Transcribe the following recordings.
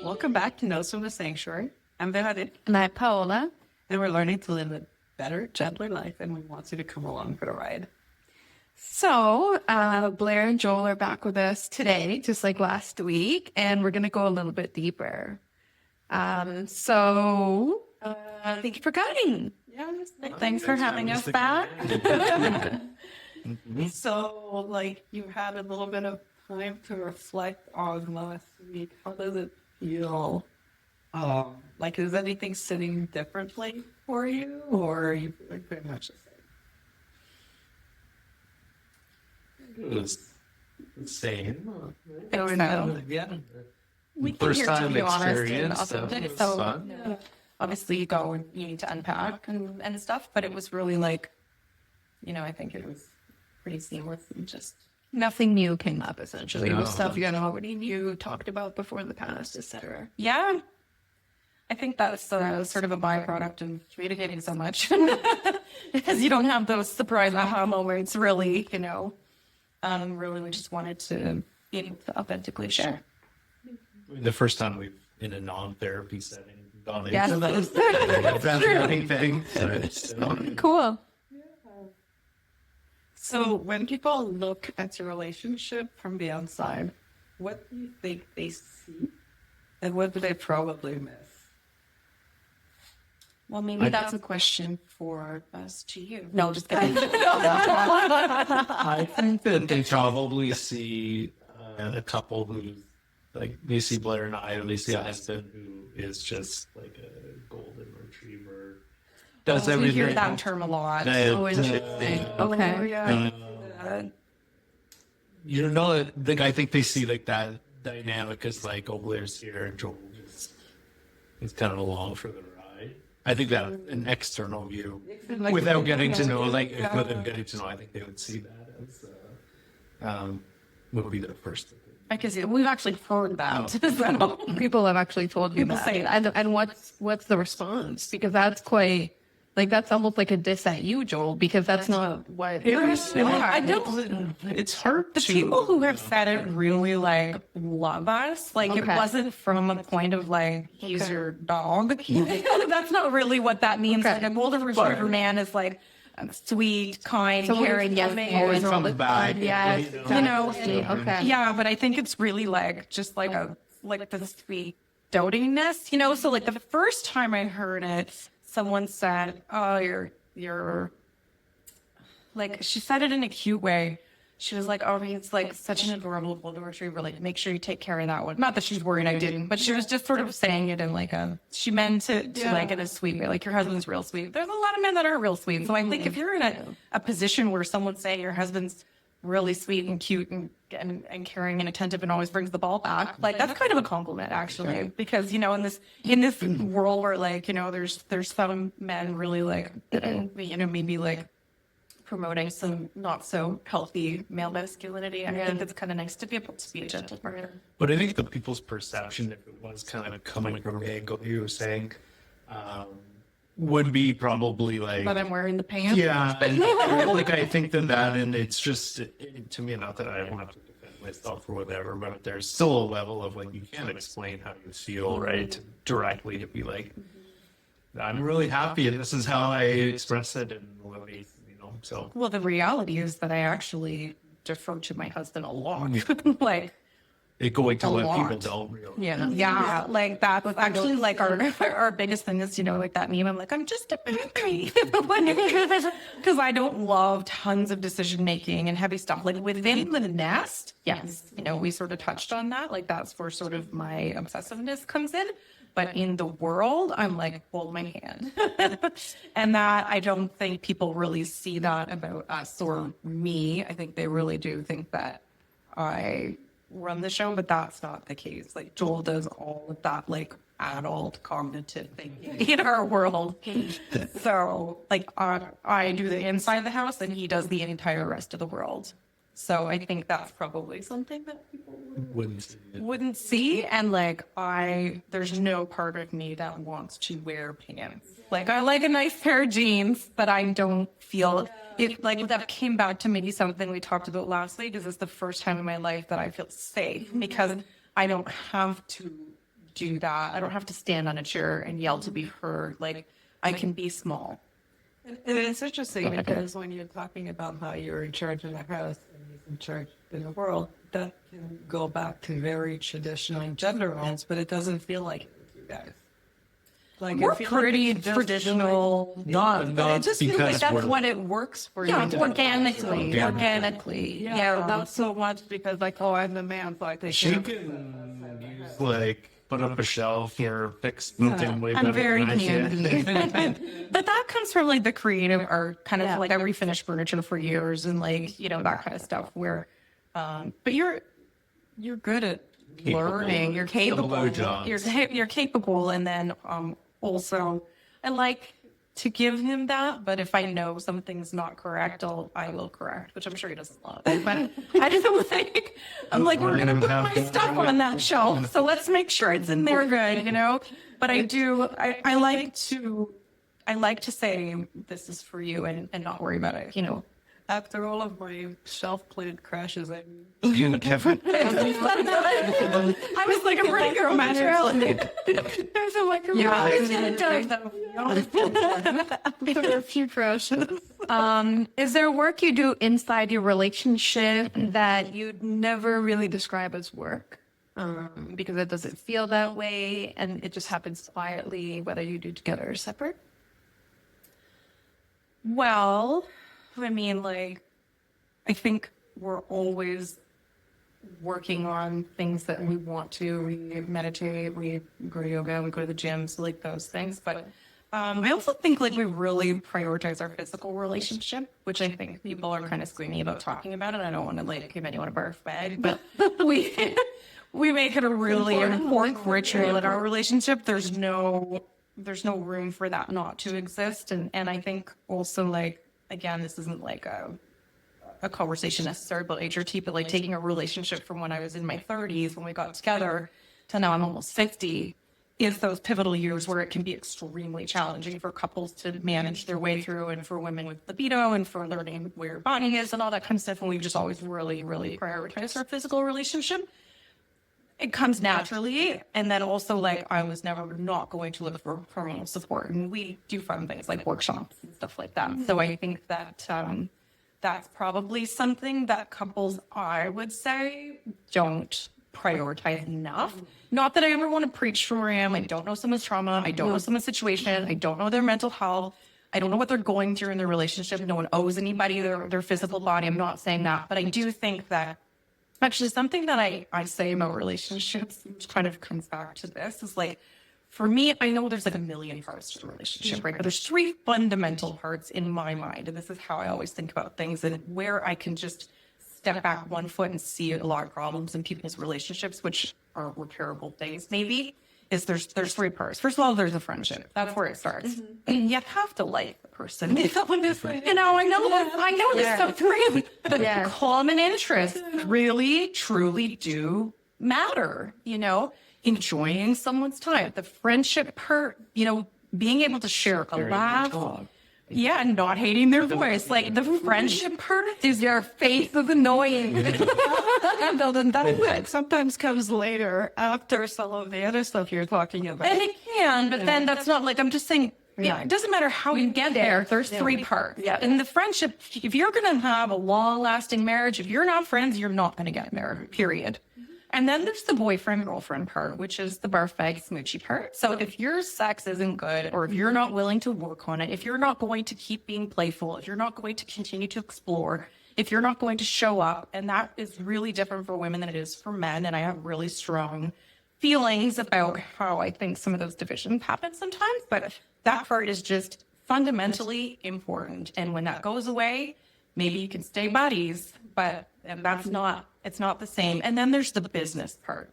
Welcome back to Notes from the Sanctuary. I'm Véronique. And I'm Paola. And we're learning to live a better, gentler life, and we want you to come along for the ride. So, Blair and Joel are back with us today, just like last week, and we're going to go a little bit deeper. Thank you for coming. Yes. Thanks for having us back. So, like, you had a little bit of time to reflect on last week. How does it feel? Like, is anything sitting differently for you, or are you feeling pretty much the same? It was the same. Yeah. We can First hear, time to be honest, and experience, authentic, so it was so fun. obviously you go and you need to unpack and stuff, but it was really like, I think it was pretty seamless and just nothing new came up essentially. It was No. stuff you already knew, talked about before in the past, etc. Yeah. I think that's sort of a byproduct of communicating so much because you don't have those surprise aha moments really, really we just wanted to be able to authentically share. The first time we've in a non-therapy setting gone Yes. into those anything. Cool. So, when people look at your relationship from the outside, what do you think they see, and what do they probably miss? Well, maybe that's a question for us to you. No, just kidding. I think that they probably see a couple who, like, they see Blair and I, and they see a husband who is just like a golden retriever. Does We everything. hear that term a lot. that, interesting. Okay. Like, I think they see like that dynamic as like, oh, Blair's here and Joel just is kind of along for the ride. I think that an external view, without getting to know, I think they would see that as would be their first thing. Because we've actually heard that. So, people have actually told me People that. say it. And what's the response? Because that's quite, like, that's almost like a diss at you, Joel, because that's not what... I don't. It's hard The to. people who have said it really like love us. Like it Okay. wasn't from a point of like he's your dog. That's not really what that means. Okay. Like a golden retriever man is like sweet, kind, caring, yes, loving. always From the back. Yes, okay. Yeah, but I think it's really like just like the sweet dotingness, So like the first time I heard it, someone said, "Oh, you're." Like she said it in a cute way. She was like, "Oh, he's like such an adorable golden retriever. Like, make sure you take care of that one." Not that she's worried I didn't, but she was just sort of saying it in like she meant it to like in a sweet way. Like your husband's real sweet. There's a lot of men that are real sweet. So I think if you're in a position where someone's saying your husband's really sweet and cute and caring and attentive and always brings the ball back, like that's kind of a compliment actually, because in this world where like there's some men really like maybe like promoting some not so healthy male masculinity. I think it's kind of nice to be able to be a gentle partner. But I think the people's perception, if it was kind of coming from the angle you were saying, would be probably like, But I'm wearing the pants. yeah, like I think that, and it's just to me, not that I don't have to defend myself or whatever, but there's still a level of like you can't explain how you feel, right? Directly to be like, I'm really happy, and this is how I express it, and so. Well, the reality is that I actually defer to my husband a lot. Like, It going to A what lot. people don't realize. yeah, like that was actually like our biggest thing is, like that meme. I'm like, I'm just a baby. Because I don't love tons of decision making and heavy stuff. Like within the nest, yes, we sort of touched on that. Like that's where sort of my obsessiveness comes in. But in the world, I'm like, hold my hand. And that I don't think people really see that about us or me. I think they really do think that I run the show, but that's not the case. Like Joel does all of that like adult cognitive thinking in our world. So like I do the inside of the house and he does the entire rest of the world. So I think that's probably something that people wouldn't see. And like there's no part of me that wants to wear pants. Like I like a nice pair of jeans, but I don't feel it. Like that came back to maybe something we talked about last week. Is this the first time in my life that I feel safe because I don't have to do that. I don't have to stand on a chair and yell to be heard. Like, I can be small. And it's interesting because when you're talking about how you're in charge of the house and he's in charge in the world, that can go back to very traditional gender roles, but it doesn't feel like it with you guys. Like We're I feel like pretty it's just traditional. Not it just feels because like That's we're what it works for Yeah, you. organically. yeah, not so much because like, oh, I'm the man, so I take she care of can use like put up a shelf or fix something way I'm better very than I can. handy. But that comes from like the creative art, kind of like I refinished furniture for years and like, you know, that kind of stuff where, but you're good at learning. You're capable. Blowjobs. You're capable. And then, also I like to give him that, but if I know something's not correct, I will correct, which I'm sure he doesn't love. But I just like, I'm like, we're going to put my stuff on that shelf. So let's make sure it's in there good, you know? But I like to say, this is for you and not worry about it, you know? After all of my shelf plate crashes, I Kevin. I was like a pretty girl material. There's a There are a few crushes. Is there work you do inside your relationship that you'd never really describe as work? Because it doesn't feel that way and it just happens quietly, whether you do together or separate? Well, I mean, like, I think we're always working on things that we want to. We meditate, we go to yoga, we go to the gym, so like those things. But I also think like we really prioritize our physical relationship, which I think people are kind of squeamy about talking about it. I don't want to like give anyone a barf bag, but we make it a really important ritual in our relationship. There's no room for that not to exist. And I think also like, again, this isn't like a conversation necessarily about HRT, but like taking a relationship from when I was in my 30s when we got together to now I'm almost 50 is those pivotal years where it can be extremely challenging for couples to manage their way through and for women with libido and for learning where your body is and all that kind of stuff. And we've just always really, really prioritized our physical relationship. It comes naturally. And then also like I was never not going to look for hormonal support. And we do fun things like workshops and stuff like that. So I think that that's probably something that couples, I would say, don't prioritize enough. Not that I ever want to preach for him. I don't know someone's trauma. I don't know someone's situation. I don't know their mental health. I don't know what they're going through in their relationship. No one owes anybody their physical body. I'm not saying that. But I do think that actually something that I say about relationships, which kind of comes back to this, is like, for me, I know there's like a million parts to the relationship, right? But there's three fundamental parts in my mind. And this is how I always think about things and where I can just step back 1 foot and see a lot of problems in people's relationships, which are repairable things, maybe, is there's three parts. First of all, there's a friendship. That's where it starts. And you have to like the person. You know, I know this stuff really, but common interests really, truly do matter, you know? Enjoying someone's time, the friendship part, you know, being able to share a laugh. Yeah, and not hating their voice. Like the friendship part is your face is annoying. that sometimes comes later after some of the other stuff you're talking about. And it can, but then that's not like, I'm just saying, yeah, it doesn't matter how you get there. There's three parts. Yeah. And the friendship, if you're going to have a long lasting marriage, if you're not friends, you're not going to get married, period. And then there's the boyfriend-girlfriend part, which is the barf bag smoochy part. So if your sex isn't good, or if you're not willing to work on it, if you're not going to keep being playful, if you're not going to continue to explore, if you're not going to show up, and that is really different for women than it is for men, and I have really strong feelings about how I think some of those divisions happen sometimes, but that part is just fundamentally important. And when that goes away, maybe you can stay buddies, but it's not the same. And then there's the business part,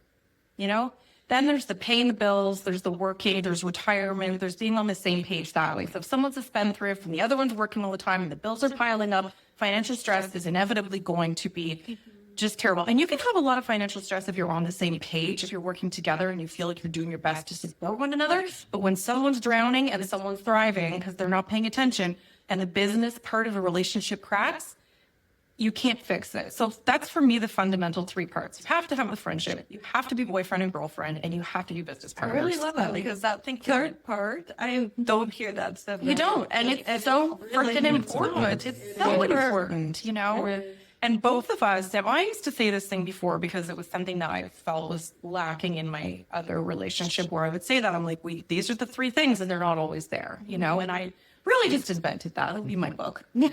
you know? Then there's the paying the bills, there's the working, there's retirement, there's being on the same page that way. So if someone's a spendthrift and the other one's working all the time and the bills are piling up, financial stress is inevitably going to be just terrible. And you can have a lot of financial stress if you're on the same page, if you're working together and you feel like you're doing your best to support one another. But when someone's drowning and someone's thriving because they're not paying attention and the business part of a relationship cracks, you can't fix it. So that's for me the fundamental three parts. You have to have the friendship, you have to be boyfriend and girlfriend, and you have to be business I partners. really love that because that third part, I don't hear that stuff. You don't, and it's so freaking important. It's so important, you know. And both of us, now I used to say this thing before because it was something that I felt was lacking in my other relationship, where I would say that I'm like, these are the three things, and they're not always there, you know. And I really just invented that. It'll be my book. But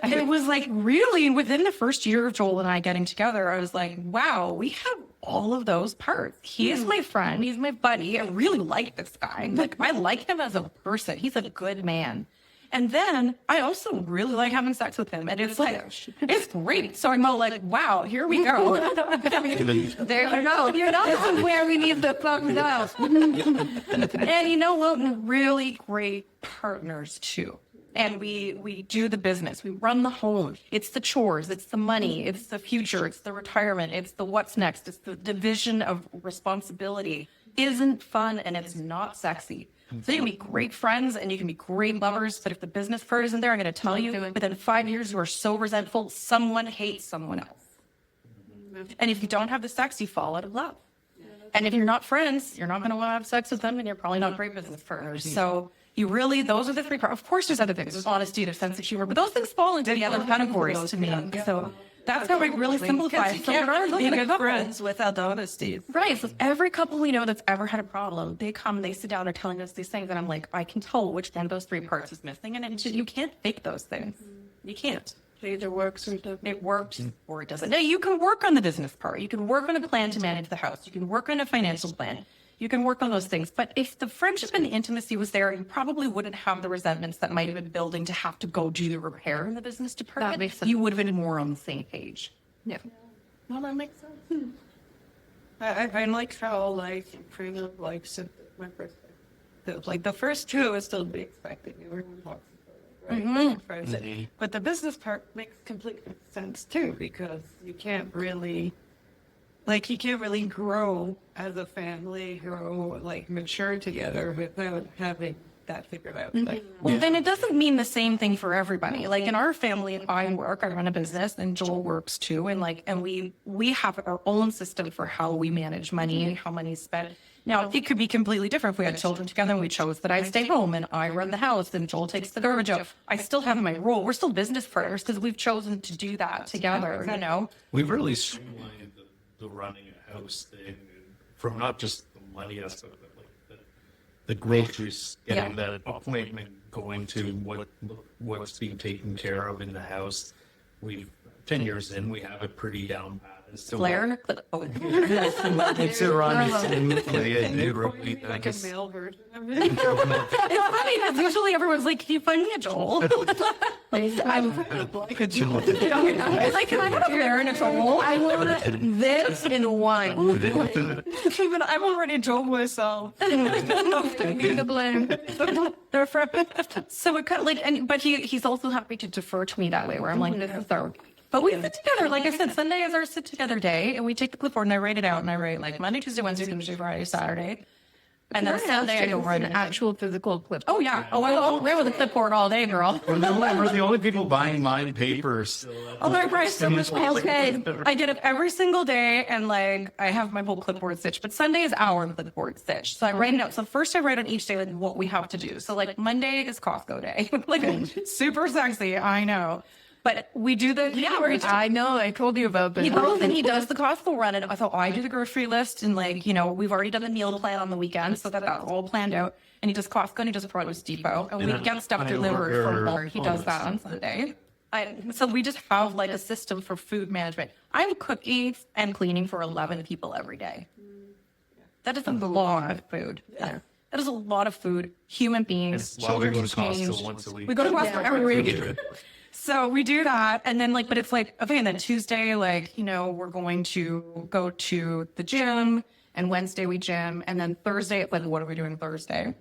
it was like really within the first year of Joel and I getting together, I was like, wow, we have all of those parts. He is my friend. He's my buddy. I really like this guy. Like, I like him as a person. He's a good man. And then I also really like having sex with him. And it's like, it's great. So I'm all like, wow, here we go. There you go. You're not this is where we need the thumbs up. And you know what? We're really great partners too. And we do the business. We run the home. It's the chores. It's the money. It's the future. It's the retirement. It's the what's next. It's the division of responsibility. Isn't fun and it's not sexy. So you can be great friends and you can be great lovers, but if the business part isn't there, I'm going to tell you, within 5 years, you are so resentful, someone hates someone else. And if you don't have the sex, you fall out of love. And if you're not friends, you're not going to want to have sex with them, and you're probably not great business partners. So you really, those are the three parts. Of course, there's other things. There's honesty, there's sense of humor, but those things fall into the other categories to me. So that's how I really simplify it. So when I look at a couple, friends without the honesty. right, so every couple we know that's ever had a problem, they come, they sit down, they're telling us these things, and I'm like, I can tell which one of those three parts is missing, and you can't fake those things. You can't. It either works or doesn't. It works or it doesn't. Now, you can work on the business part. You can work on a plan to manage the house. You can work on a financial plan. You can work on those things. But if the friendship and the intimacy was there, you probably wouldn't have the resentments that might have been building to have to go do the repair in the business department. That makes sense. You would have been more on the same page. Yeah. Well, that makes sense. I like how, like, kind of, like, my perspective. Like, the first two is still be expecting. Everyone talks about it, right? First. But the business part makes complete sense, too, because you can't really, like, you can't really grow as a family, grow, like, mature together without having that figured out. Like, Well, then it doesn't mean the same thing for everybody. Like in our family, I run a business, and Joel works too. And we have our own system for how we manage money and how money's spent. Now, it could be completely different if we had children together and we chose that I stay home and I run the house and Joel takes the garbage out. I still have my role. We're still business partners because we've chosen to do that together, you know? We've really streamlined the running a house thing from not just the money aspect, but like the groceries, getting that appointment, going to what's being taken care of in the house. 10 years in, we have it pretty down pat. Blair? Oh, It's running smoothly. It really like a does. male version of it's funny because usually everyone's like, can you find me a Joel? I'm Like a Joel. it's like, can I have a Blair and a Joel? I want this in one. Even I'm already Joel myself. The blame. They're so it kind of like, but he's also happy to defer to me that way, where I'm like, this is our. But we sit together, like I said, Sunday is our sit together day, and we take the clipboard and I write it out, and I write like Monday, Tuesday, Wednesday, Thursday, Friday, Saturday, and then Sunday I go write an it out. actual physical clip. Oh yeah, I'll with the clipboard all day, girl. We're the only people buying mine papers. Oh, I write so much. Okay, I get up every single day, and like I have my whole clipboard stitched. But Sunday is our clipboard stitch, so I write it out. So first I write on each day like what we have to do. So like Monday is Costco day, like super sexy, I know. But we do the I know. I told you about this. he goes and he does the Costco run, and I thought, I do the grocery list, and like, you know, we've already done the meal plan on the weekend, so that's all planned out. And he does Costco and he does Produce Depot, and we get stuff delivered from there. He does that on Sunday. So we just have like a system for food management. I'm cooking and cleaning for 11 people every day. That is a lot of food. That is a lot of food. Human beings. Well, we go to children Costco change. once a week. We go to Costco every week. So we do that, and then like, but it's like, okay, and then Tuesday, like, you know, we're going to go to the gym, and Wednesday we gym, and then Thursday, like, what are we doing Thursday?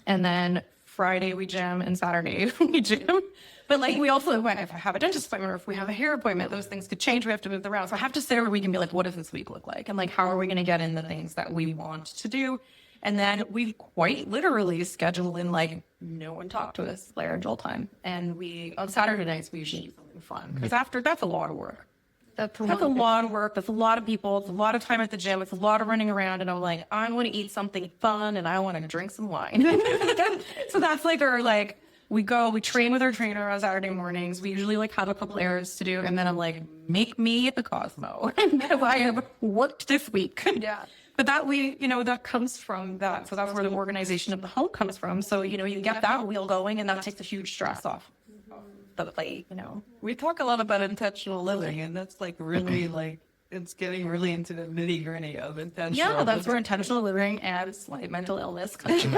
And then Friday we gym, and Saturday we gym. But like, we also, if I have a dentist appointment or if we have a hair appointment, those things could change. We have to move around. So I have to sit every week and be like, what does this week look like? And like, how are we going to get in the things that we want to do? And then we quite literally schedule in like no one talk to us, Blair and Joel time. And we, on Saturday nights, we usually do something fun. Because after, that's a lot of work. That's That's a lot of work. That's a lot of people. It's a lot of time at the gym. It's a lot of running around. And I'm like, I want to eat something fun and I want to drink some wine. So that's like our, like, we train with our trainer on Saturday mornings. We usually like have a couple errands to do. And then I'm like, make me a Cosmo. Because I have worked this week. Yeah. But that that comes from that. So that's where the organization of the home comes from. So, you get that wheel going and that takes a huge stress off the plate, We talk a lot about intentional living, and that's like really like it's getting really into the nitty gritty of intentional. Yeah, that's living. where intentional living and like mental illness comes from.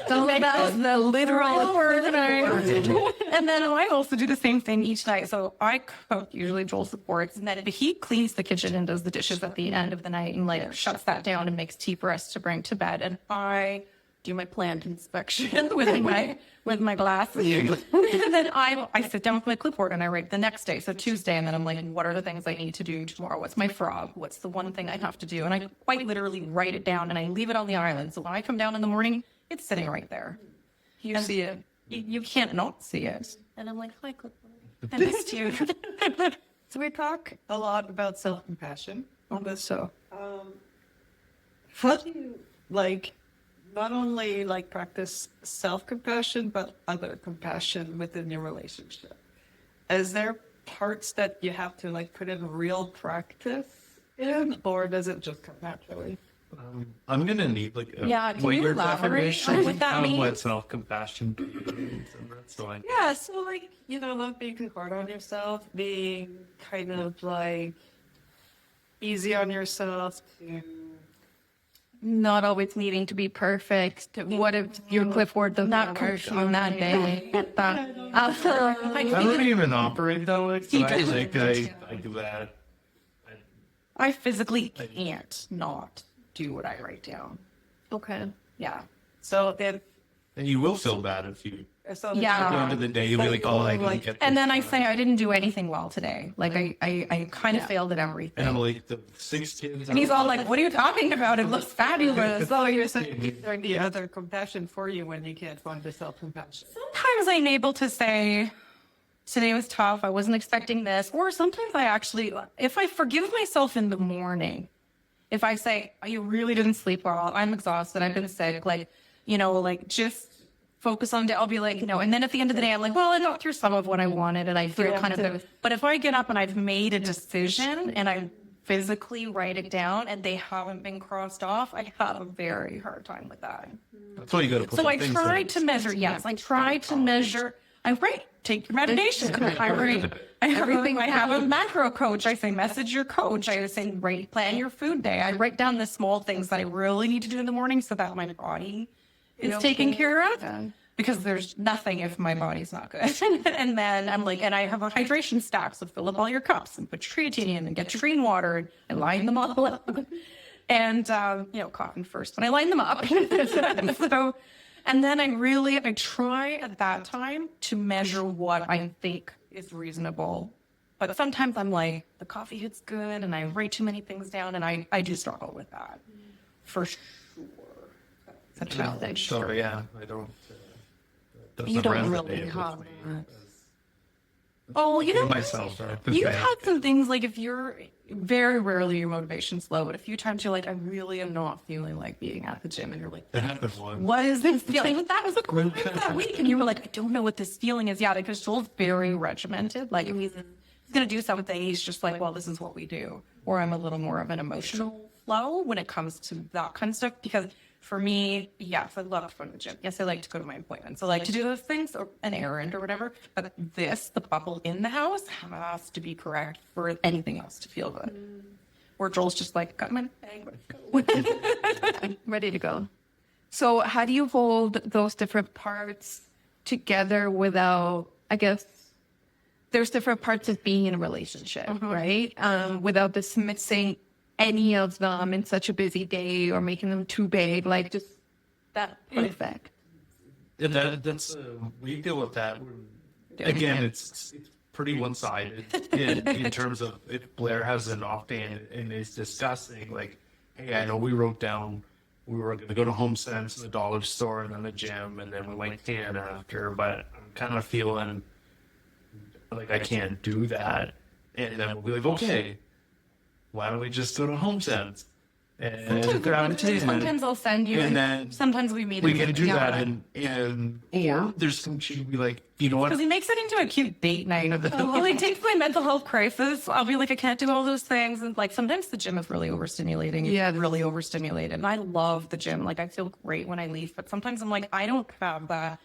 So that's the literal word. And then I also do the same thing each night. So I cook, usually Joel supports, and then he cleans the kitchen and does the dishes at the end of the night and like shuts that down and makes tea for us to bring to bed. And I do my plant inspection with my glasses. And then I sit down with my clipboard and I write the next day. So Tuesday, and then I'm like, what are the things I need to do tomorrow? What's my frog? What's the one thing I have to do? And I quite literally write it down and I leave it on the island. So when I come down in the morning, it's sitting right there. You see it. You can't not see it. And I'm like, hi, clipboard. I missed you. So we talk a lot about self-compassion on this show. How do you like not only like practice self-compassion but other compassion within your relationship? Is there parts that you have to like put in real practice in, or does it just come naturally? I'm gonna need like a Yeah, can you your elaborate definition on what that of means? what self-compassion means. So I Yeah, so like, not being hard on yourself, being kind of like easy on yourself to Not always needing to be perfect. What if your clipboard does not work on that day? I don't even operate that way. So I think I do that. I physically can't not do what I write down. Okay. Yeah. so then And you will feel bad if you so Yeah. at the end of the day you'll be like, oh, I didn't get And this then I done. say I didn't do anything well today. Like I kind of failed at everything. And I'm like, the 6 kids. And he's all like, what are you talking about? It looks fabulous. so you're saying he's doing the other compassion for you when you can't find the self-compassion. Sometimes I'm able to say, today was tough. I wasn't expecting this. Or sometimes I actually, if I forgive myself in the morning, if I say, oh, you really didn't sleep well, I'm exhausted, I've been sick, just focus on, I'll be like, and then at the end of the day, I'm like, well, I got through some of what I wanted and I feel kind of, but if I get up and I've made a decision and I physically write it down and they haven't been crossed off, I have a very hard time with that. That's why you got to put So the I things try in. to measure, I try to measure. I write, take your meditation. I write everything. I have a macro coach. I say, message your coach. I say, plan your food day. I write down the small things that I really need to do in the morning so that my body is taken care of. Because there's nothing if my body's not good. And then I'm like, and I have a hydration stack. So fill up all your cups and put creatine in and get your green water and line them all up. And, cotton first, but I line them up. So, and then I try at that time to measure what I think is reasonable. But sometimes I'm like, the coffee hits good and I write too many things down and I do struggle with that. For sure. It's a challenge. So yeah, I don't. You don't really resonate with have me that. Oh, myself. Right? You have some things like if you're very rarely your motivation's low, but a few times you're like, I really am not feeling like being at the gym, and you're like, That happened once. what is this feeling? But that was a crime that week, and you were like, I don't know what this feeling is. Yeah, because Joel's very regimented. Like if he's gonna do something, he's just like, well, this is what we do. Or I'm a little more of an emotional flow when it comes to that kind of stuff because. For me, yes, I love going to the gym. Yes, I like to go to my appointments. I like to do those things or an errand or whatever. But the bubble in the house has to be correct for anything else to feel good. Or Joel's just like, got my bag, let's go. I'm ready to go. So how do you hold those different parts together without, I guess, there's different parts of being in a relationship, right? Without dismissing any of them in such a busy day or making them too big, like just that effect. Yeah, that's we deal with that. Again, it's pretty one-sided in terms of if Blair has an off day and is discussing like, hey, I know we wrote down we were going to go to Home Sense, the dollar store, and then the gym, and then we went tan after. But I'm kind of feeling like I can't do that. And then we'll be like, okay, why don't we just go to Home Sense? And grab a tan? Sometimes I'll send you. And then sometimes we meet. we can do that, and or there's some she would be like, you know what? Because he makes it into a cute date night. He like takes my mental health crisis. I'll be like, I can't do all those things, and like sometimes the gym is really overstimulating. Yeah, It's really overstimulated. And I love the gym. Like I feel great when I leave, but sometimes I'm like, I don't have that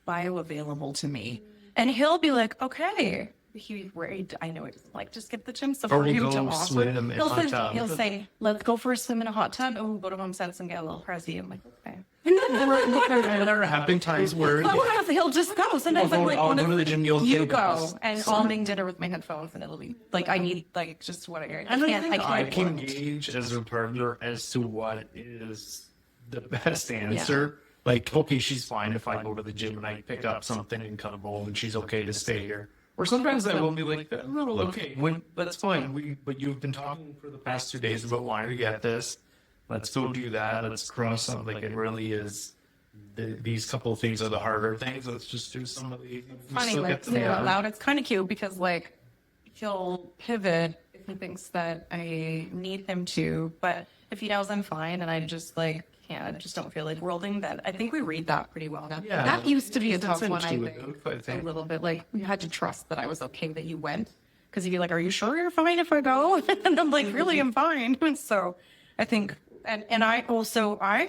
bio available to me. And he'll be like, okay. He's worried. I know he doesn't like just get the gym. So Or for we'll him to go offer, swim in he'll hot say, tub. he'll say, let's go for a swim in a hot tub, and we'll go to Home Sense and get a little prezi. I'm like, okay. There have been times where Sometimes he'll just go. Sometimes I'm like, I'll go to the gym. you take go, us. and I'll make dinner with my headphones, and it'll be like I need like just what I hear. I can gauge as a partner as to what is the best answer. Like, okay, she's fine if I go to the gym and I pick up something and come home, and she's okay to stay here. Or sometimes I will be like, no, okay, that's fine. But you've been talking for the past 2 days about wanting to get this. Let's go do that. Let's cross something. Like, it really is. These couple of things are the harder things. Let's just do some of these. Funny, like say it out loud. It's kind of cute because like he'll pivot if he thinks that I need him to, but if he knows I'm fine and I just like I just don't feel like worlding, that I think we read that pretty well. Yeah. That used to be a That's tough one, I intuitive, I think. think. A little bit like you had to trust that I was okay that you went, because you'd be like, are you sure you're fine if I go? And I'm like, really, I'm fine. And so I think, and I also, I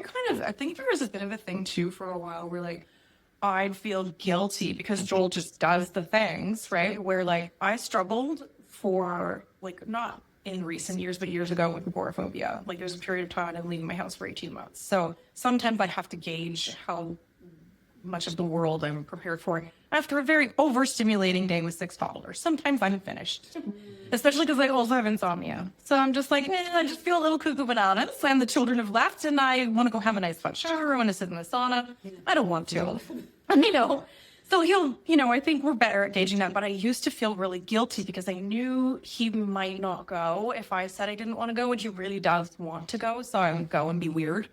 think there was a bit of a thing too for a while where like I'd feel guilty because Joel just does the things, right? Where like I struggled for like not in recent years, but years ago with agoraphobia. Like there's a period of time I'm leaving my house for 18 months. So sometimes I have to gauge how much of the world I'm prepared for after a very overstimulating day with 6 toddlers. Sometimes I'm finished, especially because I also have insomnia. So I'm just like, I just feel a little cuckoo bananas, and the children have left, and I want to go have a nice hot shower. I want to sit in the sauna. I don't want to, So he'll, I think we're better at gauging that, but I used to feel really guilty because I knew he might not go if I said I didn't want to go, and he really does want to go, so I would go and be weird.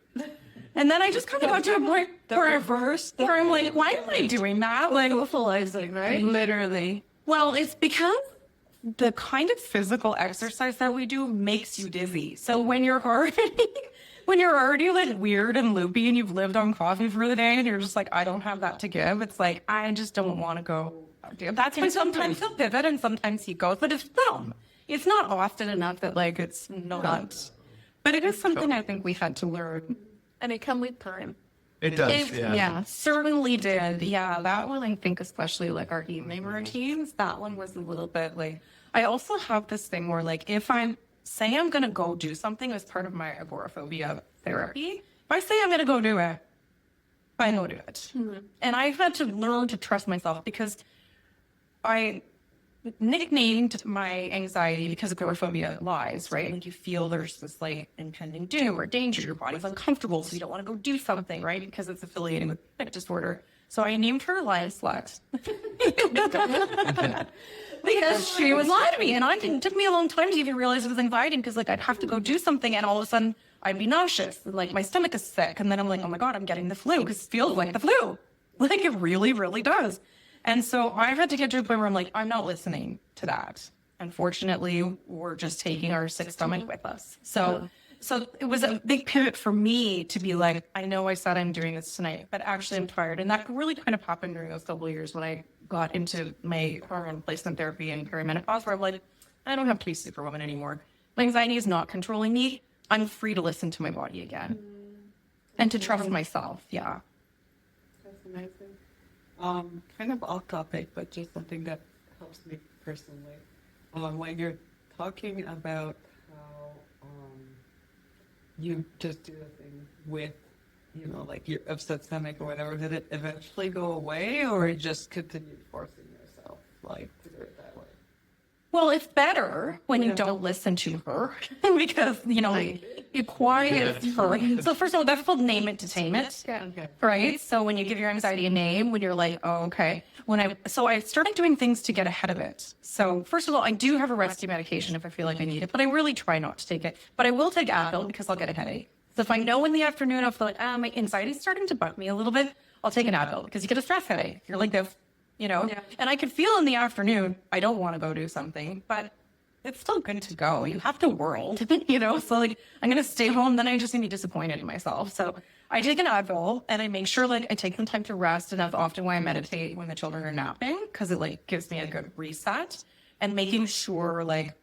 And then I just kind of got to a point where I'm like, why am I doing that? Like, right? literally. Well, it's because the kind of physical exercise that we do makes you dizzy. So when you're already like weird and loopy and you've lived on coffee for the day and you're just like, I don't have that to give, it's like, I just don't want to go. That's why sometimes he'll pivot and sometimes he goes, but it's not often enough that like it's not. But it is something I think we've had to learn. And it come with time. It does, Yeah, certainly did. Yeah, that one, I think, especially like our evening routines, that one was a little bit like, I also have this thing where like, if I'm going to go do something as part of my agoraphobia therapy, if I say I'm going to go do it, I go do it. Mm-hmm. And I've had to learn to trust myself because I nicknamed my anxiety because agoraphobia lies, right? Like you feel there's this like impending doom or danger, your body's uncomfortable, so you don't want to go do something, right? Because it's affiliated with panic disorder. So I named her Lion Slut. Because she was lying to me, and it took me a long time to even realize it was anxiety, because like I'd have to go do something and all of a sudden I'd be nauseous and like my stomach is sick, and then I'm like, oh my god, I'm getting the flu, because it feels like the flu. Like it really, really does. And so I've had to get to a point where I'm like, I'm not listening to that. Unfortunately, we're just taking our sick stomach with us. So it was a big pivot for me to be like, I know I said I'm doing this tonight, but actually I'm tired. And that really kind of happened during those couple of years when I got into my hormone replacement therapy and perimenopause, where I'm like, I don't have to be Superwoman anymore. My anxiety is not controlling me. I'm free to listen to my body again and to trust myself. Yeah. That's amazing. Kind of off topic, but just something that helps me personally. When you're talking about how you just do the thing with, like your upset stomach or whatever, did it eventually go away, or it just continued forcing yourself, like, to do it that way? Well, it's better when you don't listen to her because, you quiet her. So first of all, that's called name it to tame it. Yeah. Okay. Right? So when you give your anxiety a name, when you're like, oh, okay. So I started doing things to get ahead of it. So first of all, I do have a rescue medication if I feel like I need it, but I really try not to take it. But I will take Advil because I'll get a headache. So if I know in the afternoon, I feel like, my anxiety's starting to bug me a little bit, I'll take an Advil because you get a stress headache. You're like this, you know? Yeah. And I could feel in the afternoon, I don't want to go do something, but it's still good to go. You have to world, you know? So like, I'm going to stay home, then I just going to be disappointed in myself. So I take an Advil and I make sure like I take some time to rest. And that's often why I meditate when the children are napping, because it like gives me a good reset and making sure like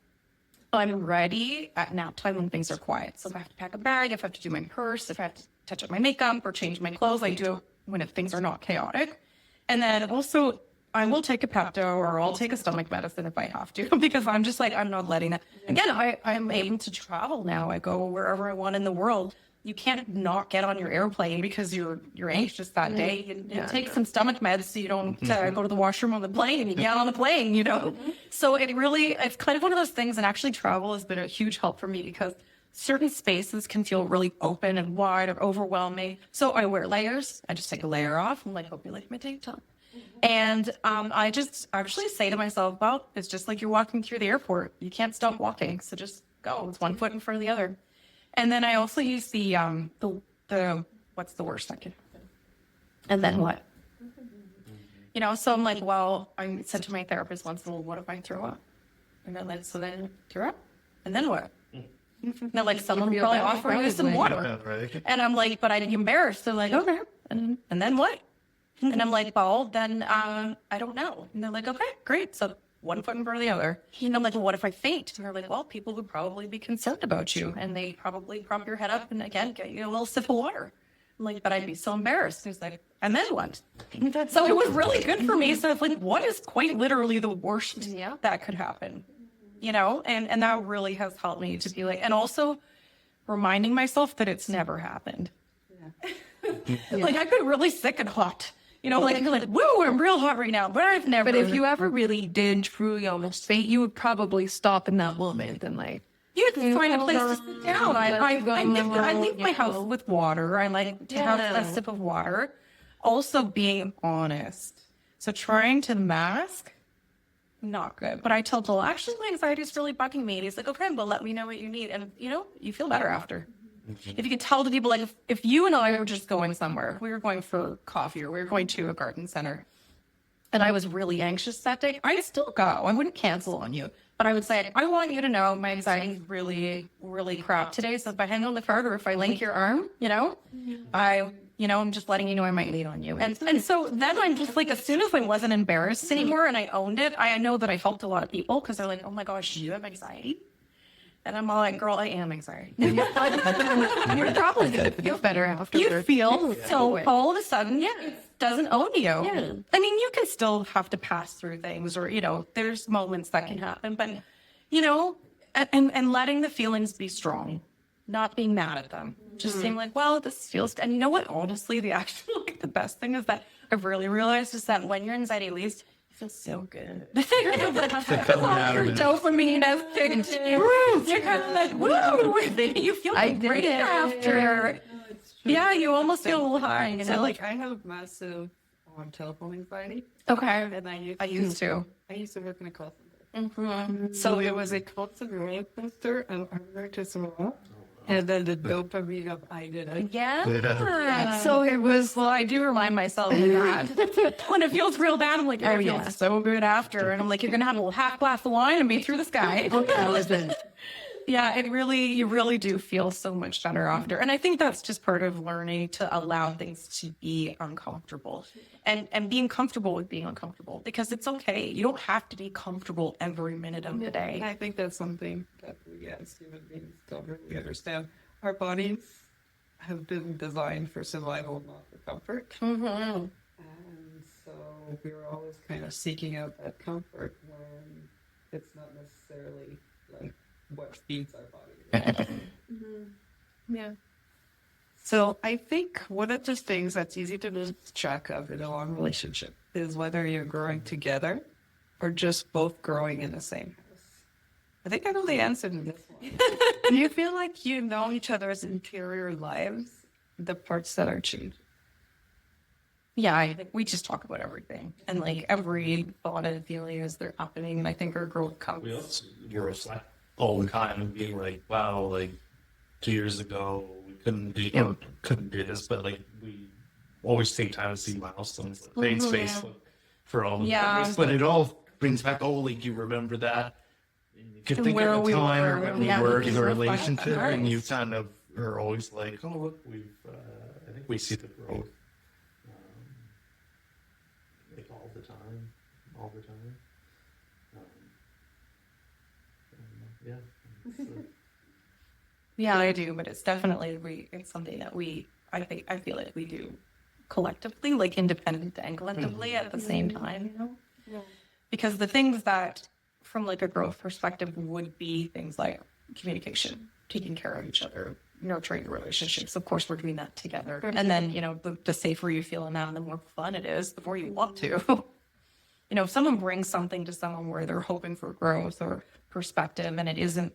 I'm ready at nap time when things are quiet. So if I have to pack a bag, if I have to do my purse, if I have to touch up my makeup or change my clothes, I do it when things are not chaotic. And then also I will take a Pepto or I'll take a stomach medicine if I have to, because I'm just like, I'm not letting it. Again, I'm able to travel now. I go wherever I want in the world. You can't not get on your airplane because you're anxious that day. You take some stomach meds so you don't go to the washroom on the plane. You get on the plane, you know. So it's kind of one of those things. And actually, travel has been a huge help for me because certain spaces can feel really open and wide or overwhelming. So I wear layers. I just take a layer off. I'm like, hope you like my tank top. And I just actually say to myself, well, it's just like you're walking through the airport. You can't stop walking. So just go. It's one foot in front of the other. And then I also use the what's the worst that can happen? And then what? You know, so I'm like, well, I said to my therapist once, well, what if I throw up? And then like, so then throw up? And then what? Now, like, someone will probably offer you some water. Right. And I'm like, but I'd be embarrassed. They're like, okay. And then what? And I'm like, well, then I don't know. And they're like, okay, great. So one foot in front of the other. And I'm like, well, what if I faint? And they're like, well, people would probably be concerned about you. And they probably prop your head up and again, get you a little sip of water. I'm like, but I'd be so embarrassed. He's like, and then what? So it was really good for me. So it's like, what is quite literally the worst that could happen? You know, and that really has helped me to be like, and also reminding myself that it's never happened. Like I could really sick and hot. You know, like, woo, I'm real hot right now, but I've never. But if you ever really did truly almost faint, you would probably stop in that moment and like. You'd find a place to sit down. I leave my house with water. I like to have a sip of water. Also being honest. So trying to mask, not good. But I tell Joel, actually, my anxiety is really bugging me. And he's like, okay, well, let me know what you need. And, you know, you feel better after. If you could tell the people, like, if you and I were just going somewhere, we were going for coffee or we were going to a garden center, and I was really anxious that day, I'd still go. I wouldn't cancel on you. But I would say, I want you to know my anxiety is really, really crap today. So if I hang on the card or if I link your arm, you know, I'm just letting you know I might lean on you. And so then I'm just like, as soon as I wasn't embarrassed anymore and I owned it, I know that I helped a lot of people because they're like, oh my gosh, you have anxiety? And I'm all like, girl, I am anxiety. You're probably going to feel better after. You feel so all of a sudden, it doesn't own you. Yeah. I mean, you can still have to pass through things or, you know, there's moments that can happen, but, you know, and letting the feelings be strong, not being mad at them. Just saying like, well, this feels, and you know what, honestly, the best thing is that I've really realized is that when your anxiety leaves, it feels so good. Your dopamine has kicked in. You're kind of like, woo! You feel great after. Yeah, you almost feel a little high. You know? So, like, I have massive telephone anxiety. Okay. And I used to work in a call center. So it was a constant roller coaster and I worked as well. And then the dopamine of I did it. Yeah. So it was, well, I do remind myself of that. When it feels real bad, I'm like, I feel so good after. And I'm like, you're going to have a little half glass of wine and be through the sky. Yeah, you really do feel so much better after. And I think that's just part of learning to allow things to be uncomfortable and being comfortable with being uncomfortable because it's okay. You don't have to be comfortable every minute of the day. And I think that's something that we as human beings don't really understand. Our bodies have been designed for survival, not for comfort. Mm-hmm. And so we're always kind of seeking out that comfort when it's not necessarily like what feeds our body. Yeah. So I think one of the things that's easy to lose track of in a long relationship is whether you're growing together or just both growing in the same house. I think I know the answer to this one. Do you feel like you know each other's interior lives, the parts that are changing? Yeah, I think we just talk about everything. And like every thought and feeling as they're happening, and I think our growth comes. You're like all the time being like, wow, like 2 years ago, we couldn't do this, but like we always take time to see milestones, like made space for all the memories. But it all brings back, like you remember that. You could think of a time when we were in a relationship, and you kind of are always like, oh look, I think we see the growth, like all the time. Yeah, I do, but it's definitely it's something that I feel like we do collectively, like independent and collectively at the same time, you know? Yeah. Because the things that, from like a growth perspective, would be things like communication, taking care of each other, nurturing relationships. Of course, we're doing that together. And then, you know, the safer you feel in that, and the more fun it is, the more you want to. You know, if someone brings something to someone where they're hoping for growth or perspective, and it isn't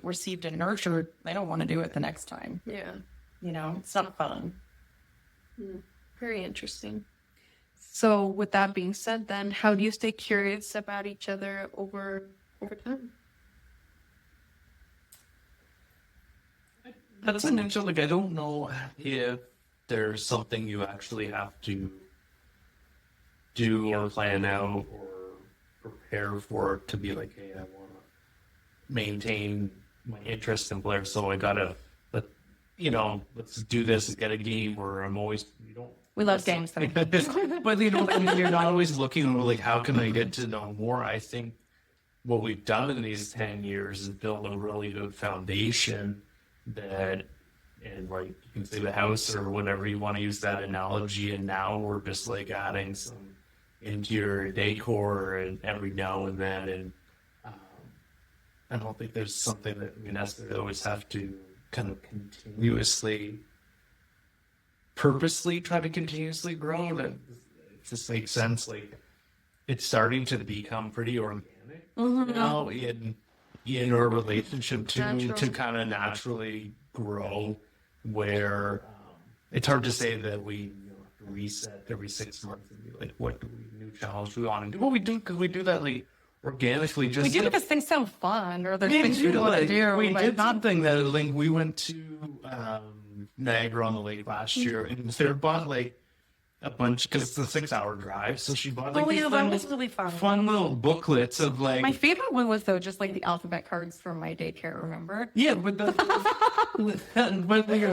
received and nurtured, they don't want to do it the next time. Yeah. You know, it's not fun. Very interesting. So with that being said, then how do you stay curious about each other over time? That's an interesting. Like, I don't know if there's something you actually have to do or plan out or prepare for to be like, hey, I want to maintain my interest in Blair, so I gotta, let's do this and get a game where I'm always, We love games. but you're not always looking like, how can I get to know more? I think what we've done in these 10 years is build a really good foundation and like you can say the house or whatever you want to use that analogy, and now we're just like adding some interior decor and every now and then, and I don't think there's something that we necessarily always have to kind of purposely try to continuously grow. That it just makes sense. Like it's starting to become pretty organic now in our relationship to kind of naturally grow, where it's hard to say that we reset every 6 months and be like, what new challenge do we want to do? Well, we do, because we do that like organically. Just We do because things sound fun, or there's things we want to do. We like, did something that like we went to Niagara on the Lake last year, and Sarah bought like a bunch, because it's a 6-hour drive, so she bought like these that was really fun. fun little booklets of like My favorite one was though just like the alphabet cards from my daycare. Remember? yeah, but but you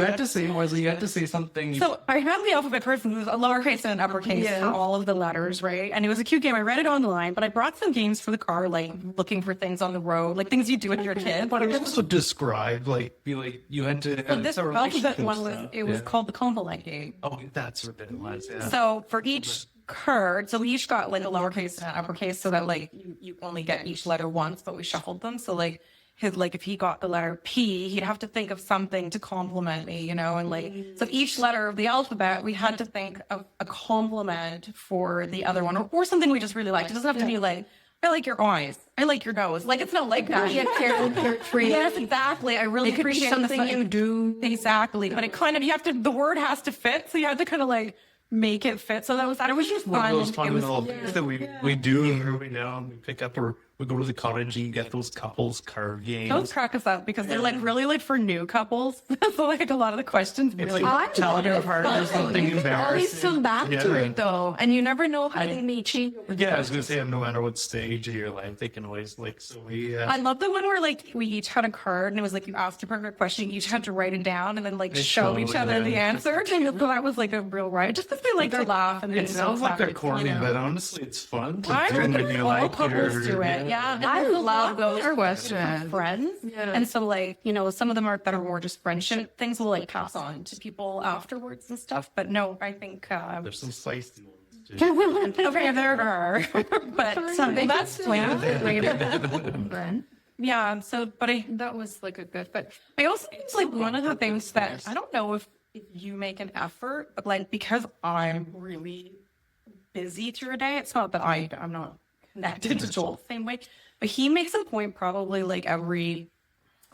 had to say something. So I have the alphabet cards, and it was a lowercase and an uppercase for all of the letters, right? And it was a cute game. I read it online, but I brought some games for the car, like looking for things on the road, like things you do with your kid. But it also described be like you had to. So this alphabet one was called the compliment game. Oh, that's what it was. Yeah. So for each card, so we each got like a lowercase and an uppercase, so that like you only get each letter once, but we shuffled them. So like if he got the letter P, he'd have to think of something to compliment me, you know, and like so each letter of the alphabet, we had to think of a compliment for the other one, or something we just really liked. It doesn't have to be like, I like your eyes, I like your nose. Like it's not like that. Yes, exactly. I really appreciate something you do. Exactly, but it kind of the word has to fit, so you have to kind of like make it fit. So that was just One fun. of those fun little things that we do every now and we pick up, or we go to the cottage and get those couples card games. Those crack us up because they're like really like for new couples. So like a lot of the questions really tell it apart. There's something Always embarrassing. come back to it though, and you never know how they may change. Yeah, I was gonna say, no matter what stage of your life, they can always like. So we. I love the one where like we each had a card and it was like you asked a partner a question, you each had to write it down and then like show each other the answer. And so that was like a real ride. Just because we like to laugh and It sounds like they're corny, but honestly, it's fun to I do think when you all like couples do it. Yeah, and I love those our questions. friends. Yeah. And so like, you know, some of them that are more just friendship things will like pass on to people afterwards and stuff. But no, I think There's some spicy ones too. okay, there are. But that's yeah. So, but That was like a good, but I also think it's like one of the things that I don't know if you make an effort, but like because I'm really busy through a day, it's not that I'm not connected to Joel the same way, but he makes a point probably like every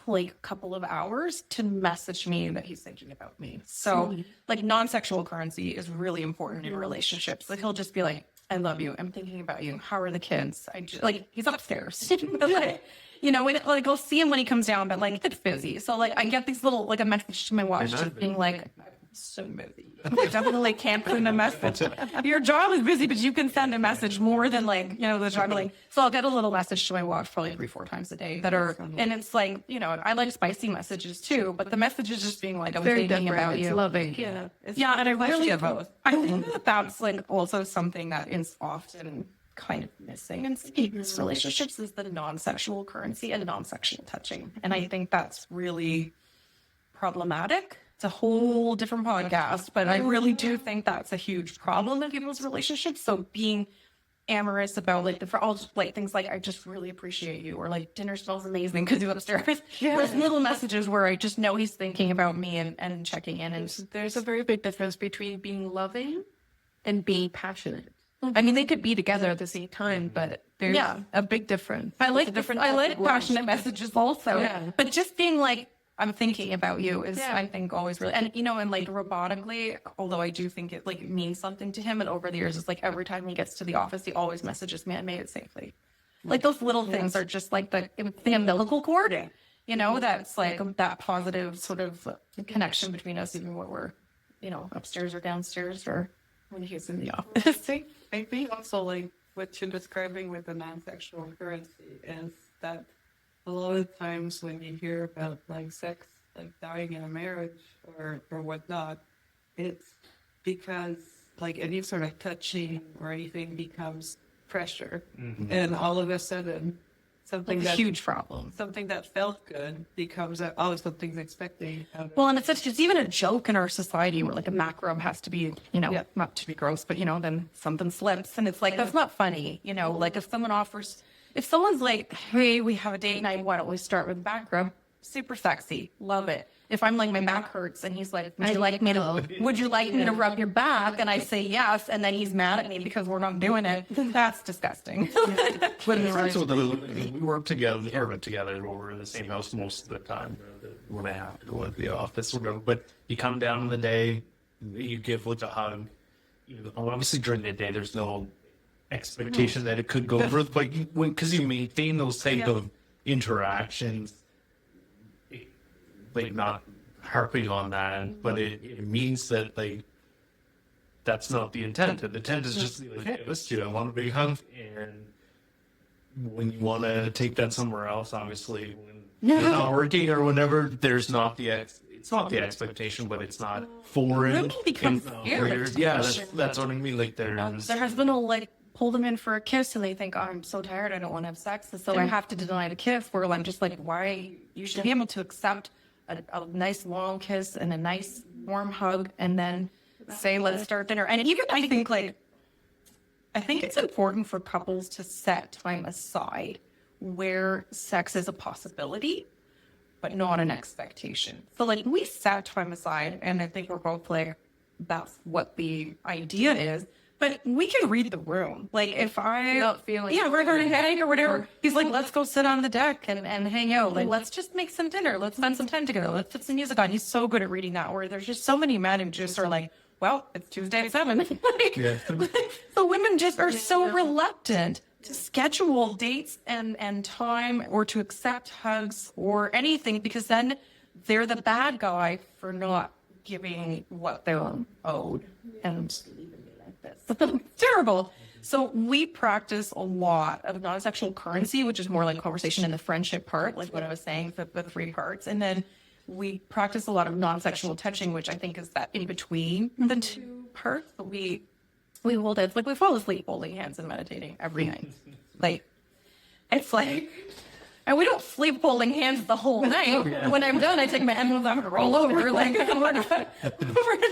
like couple of hours to message me that he's thinking about me. So like non-sexual currency is really important in relationships. Like he'll just be like, I love you. I'm thinking about you. How are the kids? I just, like, he's upstairs. But, like, you know, when, like, I'll see him when he comes down, but like, it's busy. So like, I get these little, like, a message to my watch just being like, so busy. I definitely can't send a message. Your job is busy, but you can send a message more than like, you know, the juggling. So I'll get a little message to my watch probably 3-4 times a day that are, and it's like, you know, I like spicy messages too, but the message is just being like, I'm thinking about you. Loving. Yeah. Yeah, and I really I think that that's like also something that is often kind of missing in serious relationships is the non-sexual currency and non-sexual touching. And I think that's really problematic. It's a whole different podcast, but I really do think that's a huge problem in people's relationships. So being amorous about like all like things like I just really appreciate you, or like dinner smells amazing because you upstairs. There's little messages where I just know he's thinking about me and checking in. And There's a very big difference between being loving and being passionate. I mean, they could be together at the same time, but there's a big difference. I like passionate messages also. Yeah. But just being like, I'm thinking about you is, I think, always really, and you know, and like robotically, although I do think it like means something to him, and over the years, it's like every time he gets to the office, he always messages me, I made it safely. Like those little things are just like the umbilical cord, you know, that's like that positive sort of connection between us, even when we're, you know, upstairs or downstairs or when he's in the office. I think also like what you're describing with the non-sexual currency is that a lot of times when you hear about like sex, like dying in a marriage or whatnot, it's because like any sort of touching or anything becomes pressure, and all of a sudden something Like a that huge problem. something that felt good becomes something's expecting. Well, and it's even a joke in our society where like a macro has to be, you know, not to be gross, but you know, then something slips and it's like, that's not funny. You know, like if someone's like, hey, we have a date night, why don't we start with back rub? Super sexy. Love it. If I'm like, my back hurts and he's like, would you like me to rub your back? And I say yes. And then he's mad at me because we're not doing it. That's disgusting. But we work together, together, we're in the same house most of the time when I have to go into the office or whatever. But you come down in the day, you give like a hug. Obviously during the day, there's no expectation that it could go further, but because you maintain those type of interactions, like not harping on that, but it means that like that's not the intent. The intent is just like, hey, let's do it. I want a big hug, and when you want to take that somewhere else, obviously when you're not working or whenever, there's not it's not the expectation, but it's not foreign. Women become scared. Yeah, that's what I mean. Like their husband will like pull them in for a kiss and they think, oh, I'm so tired, I don't want to have sex, and so I have to deny the kiss. Where I'm just like, why? You should be able to accept a nice long kiss and a nice warm hug, and then say, let's start dinner. And even I think it's important for couples to set time aside where sex is a possibility, but not an expectation. So like we set time aside, and I think we're both like, that's what the idea is. But we can read the room. Like if I not feeling we're going to hang or whatever. He's like, let's go sit on the deck and hang out. Like let's just make some dinner. Let's spend some time together. Let's put some music on. He's so good at reading that. Where there's just so many men who just are like, well, it's Tuesday at 7. So women just are so reluctant to schedule dates and time, or to accept hugs or anything, because then they're the bad guy for not giving what they're owed. And terrible. So we practice a lot of non-sexual currency, which is more like conversation in the friendship part, like what I was saying, the 3 parts. And then we practice a lot of non-sexual touching, which I think is that in between the 2 parts. But we hold it, like we fall asleep holding hands and meditating every night. Like it's like, and we don't sleep holding hands the whole night. When I'm done, I take my emeralds out and roll over. Like we're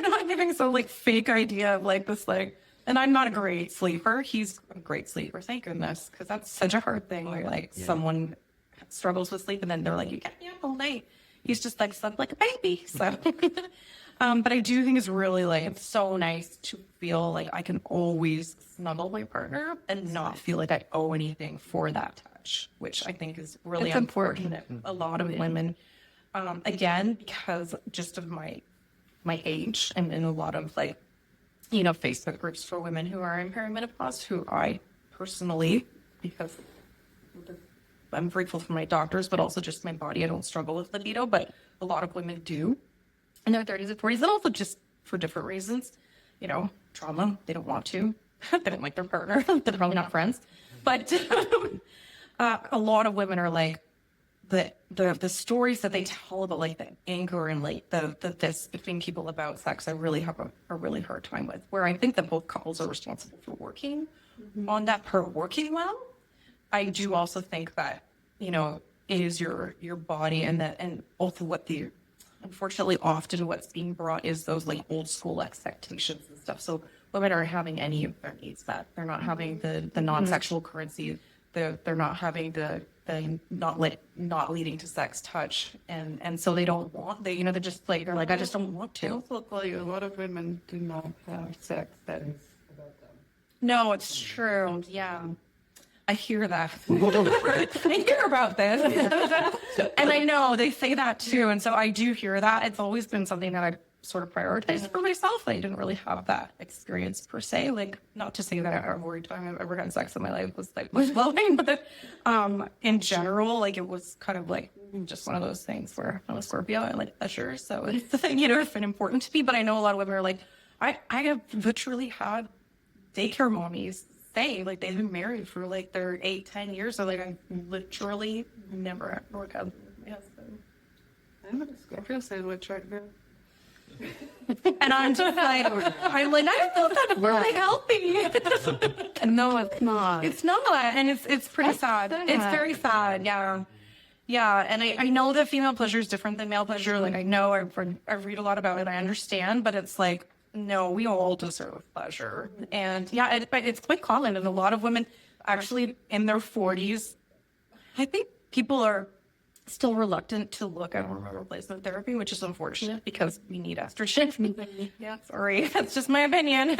not giving some like fake idea of like this like. And I'm not a great sleeper. He's a great sleeper, thank goodness, because that's such a hard thing where like someone struggles with sleep and then they're like, you kept me up all night. He's just like slept like a baby. So, but I do think it's really like, it's so nice to feel like I can always snuggle my partner and not feel like I owe anything for that touch, which I think is really important. A lot of women, again, because just of my age, I'm in a lot of like, Facebook groups for women who are in perimenopause, who I personally, because I'm grateful for my doctors, but also just my body, I don't struggle with libido, but a lot of women do in their 30s and 40s, and also just for different reasons, trauma, they don't want to, they don't like their partner, they're probably not friends, but a lot of women are like, the stories that they tell about like the anger and like this between people about sex, I really have a really hard time with, where I think that both couples are responsible for working on that part, working well. I do also think that, it is your body, and also unfortunately often what's being brought is those like old school expectations and stuff. So women aren't having any of their needs met. They're not having the non-sexual currency. They're not having the not leading to sex touch, and so they don't want, they're just like, they're like, I just don't want to. Also, Claudia, a lot of women do not have sex that is about them. No, it's true. Yeah. I hear that. I hear about this. And I know they say that too. And so I do hear that. It's always been something that I sort of prioritized for myself. I didn't really have that experience per se. Like, not to say that every time I've ever had sex in my life was like loving, but in general, like it was kind of like just one of those things where I'm a Scorpio, I like pleasure. So it's the thing, it's been important to me. But I know a lot of women are like, I have literally had daycare mommies say like they've been married for like their 8-10 years. So like I literally never had an orgasm with my husband. I'm a Scorpio sandwich right now. And I'm just like, I feel that really healthy. No, it's not. It's not, and it's pretty sad. It's very sad. Yeah. And I know that female pleasure is different than male pleasure. Like I know I read a lot about it. I understand, but it's like, no, we all deserve pleasure. And yeah, it's quite common. And a lot of women actually in their 40s, I think people are still reluctant to look at hormone replacement therapy, which is unfortunate because we need estrogen. Yeah, sorry, that's just my opinion.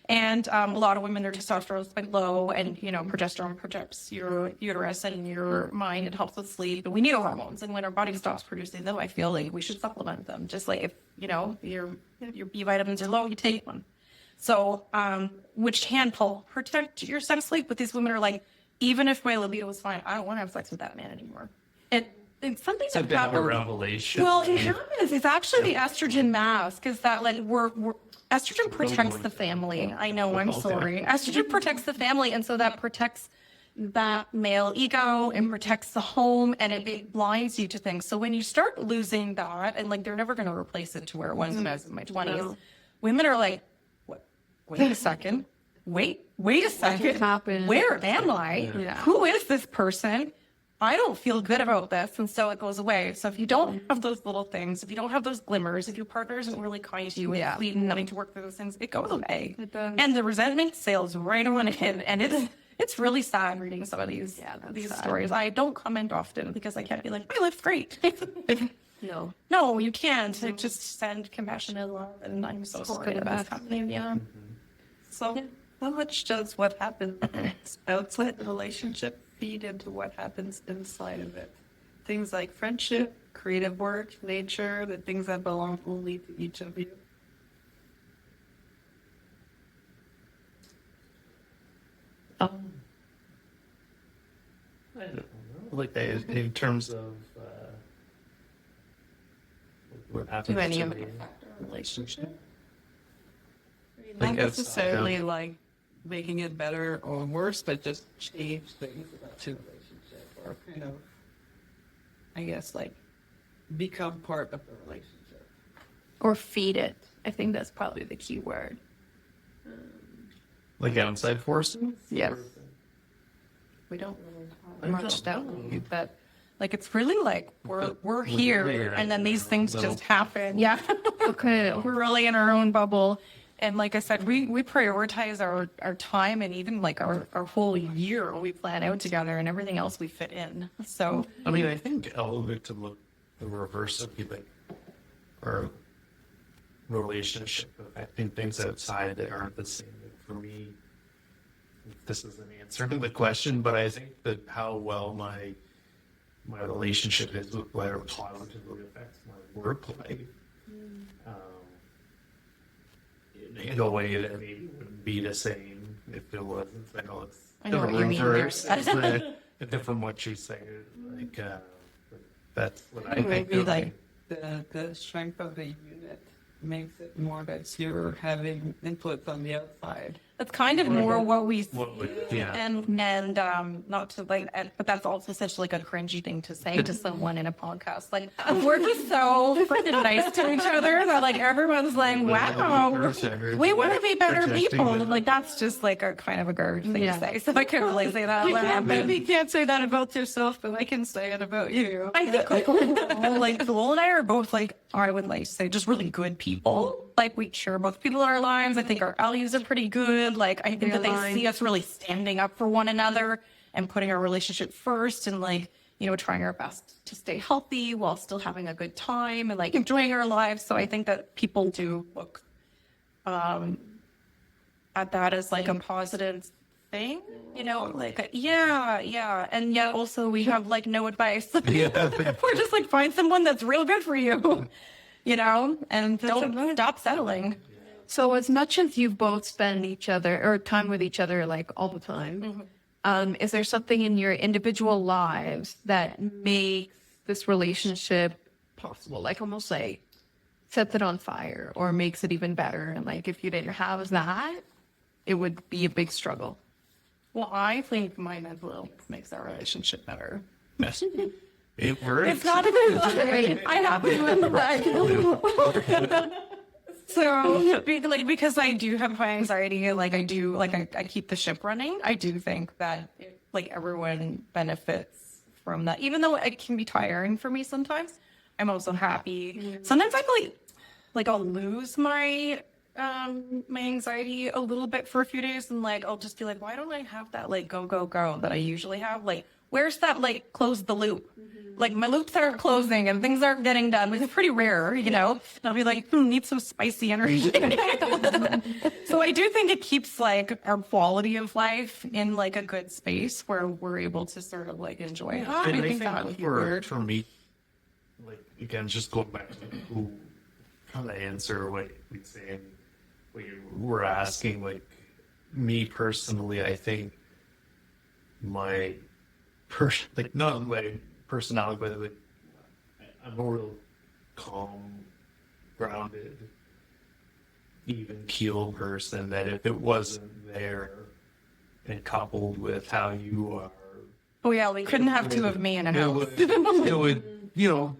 And a lot of women, their testosterone is quite low, and progesterone protects your uterus and your mind. It helps with sleep, and we need hormones. And when our body stops producing them, I feel like we should supplement them. Just like if your B vitamins are low, you take one. So, which can protect your sex sleep. But these women are like, even if my libido is fine, I don't want to have sex with that man anymore. It's something It's a bit of a revelation. Well, it is. It's actually the estrogen mask. Is that like estrogen protects the family. I know. I'm sorry. Estrogen protects the family, and so that protects that male ego and protects the home, and it blinds you to things. So when you start losing that, and like they're never going to replace it to where it was when I was in my 20s, women are like, "What? Wait a second. Wait a second. Happened. Where am I? Yeah. Who is this person? I don't feel good about this." And so it goes away. So if you don't have those little things, if you don't have those glimmers, if your partner isn't really kind to you and sweet and having to work through those things, it goes away. It does. And the resentment sails right on in. And it's really sad reading some of these sad stories. I don't comment often because I can't be like, my life's great. No, you can't. I just send compassionate love, and I'm so sorry that that's happening. Yeah. So how much does what happens outside the relationship feed into what happens inside of it? Things like friendship, creative work, nature, the things that belong only to each of you. I don't know. Like in terms of what happens Do any to of me. it affect our relationship? Like Not outside necessarily of- like making it better or worse, but just change things about the relationship, or kind of, I guess, like become part of the relationship. Or feed it. I think that's probably the key word. Like outside forces? Yes. We don't really I Much don't down. know. But like it's really like we're here, there, and then these things little- just happen. Yeah. Okay. We're really in our own bubble. And like I said, we prioritize our time, and even like our whole year we plan out together, and everything else we fit in. So I mean, I think a little bit to look the reverse of like our relationship affecting things outside that aren't the same. For me, this is an answer to the question, but I think that how well my relationship is with Blair positively affects my work life. in a way that maybe wouldn't be the same if it wasn't. I know it's I know what you mean. it's different what you say. Like that's what I think. Maybe of like the strength of the unit makes it more that you're having input on the outside. That's kind of more what we What would, yeah. and not to like, but that's also such like a cringy thing to say to someone in a podcast. Like we're just so freaking nice to each other that like everyone's like, wow, we want to be better people. Like that's just like a kind of a garbage thing to say. So I can't really say that. Maybe can't say that about yourself, but I can say it about you. I think like Joel and I are both like, I would like to say, just really good people. Like we share both people in our lives. I think our values are pretty good. Like I think that they see us really standing up for one another and putting our relationship first, and like, you know, trying our best to stay healthy while still having a good time and like enjoying our lives. So I think that people do look at that as like a positive thing, you know, like yeah, and yet also we have like no advice. We're just like, find someone that's real good for you, you know, and don't stop settling. So as much as you both spend each other or time with each other like all the time, is there something in your individual lives that makes this relationship possible? Like almost like sets it on fire or makes it even better? And like if you didn't have that, it would be a big struggle. Well, I think my mental illness makes our relationship better. Yes. It works. It's not a good I have to in the back. So, because I do have high anxiety, like I do, like I keep the ship running. I do think that like everyone benefits from that, even though it can be tiring for me sometimes. I'm also happy. Sometimes I feel like I'll lose my my anxiety a little bit for a few days, and like I'll just be like, why don't I have that like go that I usually have? Like, where's that like close the loop? Like my loops are closing and things aren't getting done, which is pretty rare, you know. And I'll be like, need some spicy energy. So I do think it keeps like our quality of life in like a good space where we're able to sort of like enjoy it. I think that would be weird. For me, like again, just going back to who kind of answer what we say, what you were asking, like me personally, I think my not my personality, but like I'm a real calm, grounded, even keel person that if it wasn't there and coupled with how you are, Oh yeah, we couldn't have two of me in a house. it would, you know,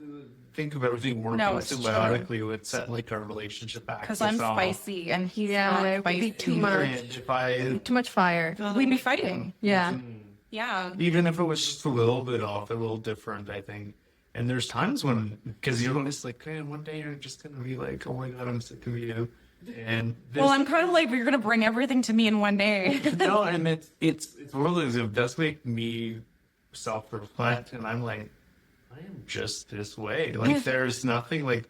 think of everything working it's symbiotically, it would set like our relationship back. Because I'm spicy and he's Yeah, not it would be spicy. too much. And if I, Too much fire. We'd be fighting. Yeah. Yeah. even if it was just a little bit off, a little different, I think. And there's times when, because you're just like, man, one day you're just gonna be like, oh my god, I'm sick of you. And this, Well, I'm kind of like, you're gonna bring everything to me in one day. no, and it's one of those. It does make me self-reflect, and I'm like, I am just this way. Like, there's nothing like,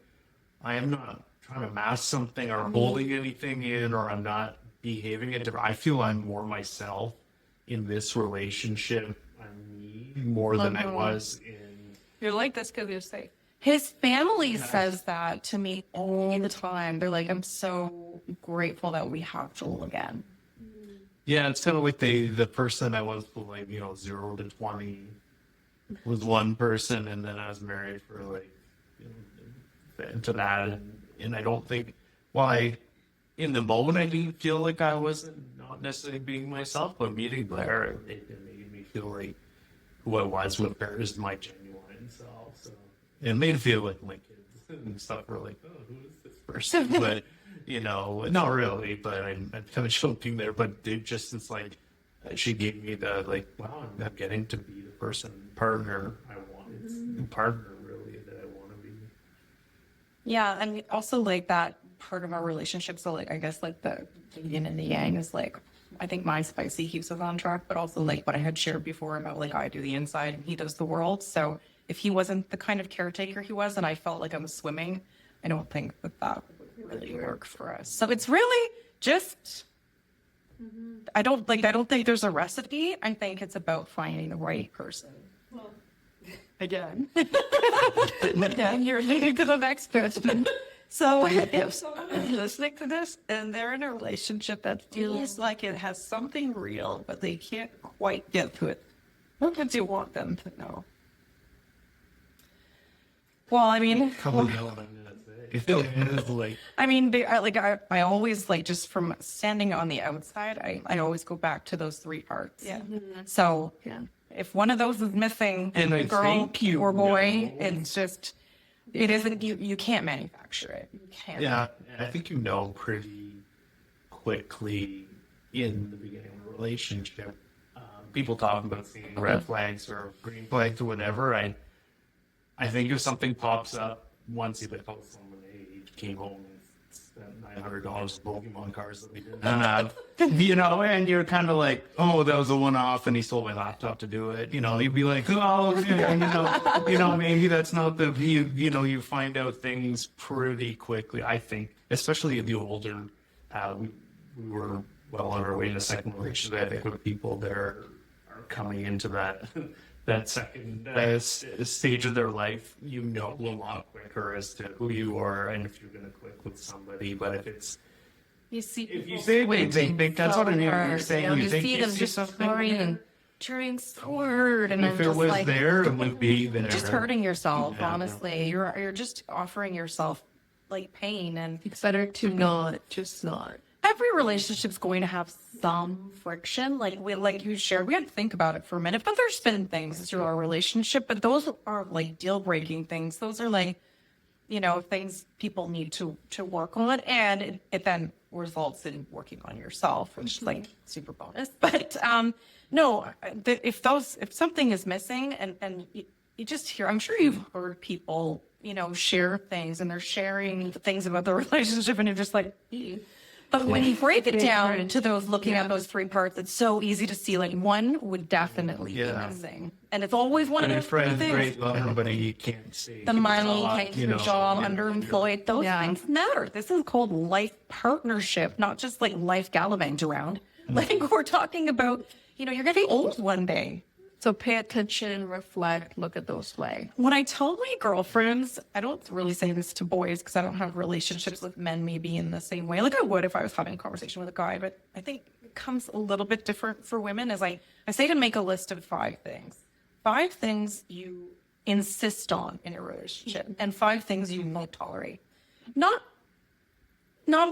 I am not trying to mask something or holding anything in, or I'm not behaving it different. I feel I'm more myself in this relationship. I'm me more than I was in. You're like this because you're safe. His family says that to me all the time. They're like, I'm so grateful that we have Joel again. Yeah, it's kind of like the person I was from, like, 0 to 20 was one person, and then I was married for like to that, and I don't think in the moment I didn't feel like I was not necessarily being myself, but meeting Blair, it made me feel like who I was with her is my genuine self. So it made me feel like my kids and stuff were like, oh, who is this person? But not really. But I'm kind of joking there. But it's like she gave me the like, wow, I'm getting to be the partner I wanted, partner really that I want to be. Yeah, and also like that part of our relationship. So like, I guess like the yin and the yang is like, I think my spicy keeps us on track, but also like what I had shared before about like I do the inside and he does the world. So if he wasn't the kind of caretaker he was, and I felt like I was swimming, I don't think that would really work for us. So it's really just, I don't think there's a recipe. I think it's about finding the right person. Again. Again, you're leading to the next person. So if someone is listening to this and they're in a relationship that feels like it has something real, but they can't quite get to it, what would you want them to know? Well, I mean, Probably know what I'm gonna say. It's like, I mean, I always like just from standing on the outside, I always go back to those three parts. Yeah. So Yeah. if one of those is missing, And I girl think you or boy, know. it's just, it isn't, you can't manufacture it. You can't. yeah, I think you know pretty quickly in the beginning of a relationship. People talk about seeing red flags or green flags or whatever. I think if something pops up once you tell someone, hey, he came home and spent $900 on Pokemon cards that we didn't have, you know, and you're kind of like, oh, that was a one-off, and he sold my laptop to do it. You know, you'd be like, oh, yeah, you know, maybe that's not the you know, you find out things pretty quickly. I think, especially the older, we were well on our way to second relationship. I think with people that are coming into that. That second stage of their life, you know a lot quicker as to who you are and if you're going to click with somebody. But if it's You see, if you say they think that's what I mean. You're saying you think see them it's just something scoring there. and cheering forward, and If I'm it just was like, there, it would be there. Just hurting yourself, Yeah. honestly. You're just offering yourself like pain, and it's better to not, just not. every relationship's going to have some friction. Like you shared, we had to think about it for a minute, but there's been things through our relationship, but those aren't like deal breaking things. Those are like, you know, things people need to work on, and it then results in working on yourself, which is like super bonus. But no, if something is missing, and you just hear, I'm sure you've heard people, you know, share things, and they're sharing things about the relationship, and you're just like, "Ew." But when you break it down to those, looking at those three parts, it's so easy to see like one would definitely be Yeah. missing, and it's always one And of if those three friends, things. great love, but you can't see The money, you know, job, yeah. underemployed, those Yeah. things matter. This is called life partnership, not just like life gallivant around. Like we're talking about, you know, you're gonna be old one day. So pay attention, reflect, look at those flags. When I tell my girlfriends, I don't really say this to boys because I don't have relationships with men maybe in the same way. Like I would if I was having a conversation with a guy, but I think it comes a little bit different for women. As I say to make a list of 5 things. 5 things you insist on in a relationship, and 5 things you won't tolerate. Not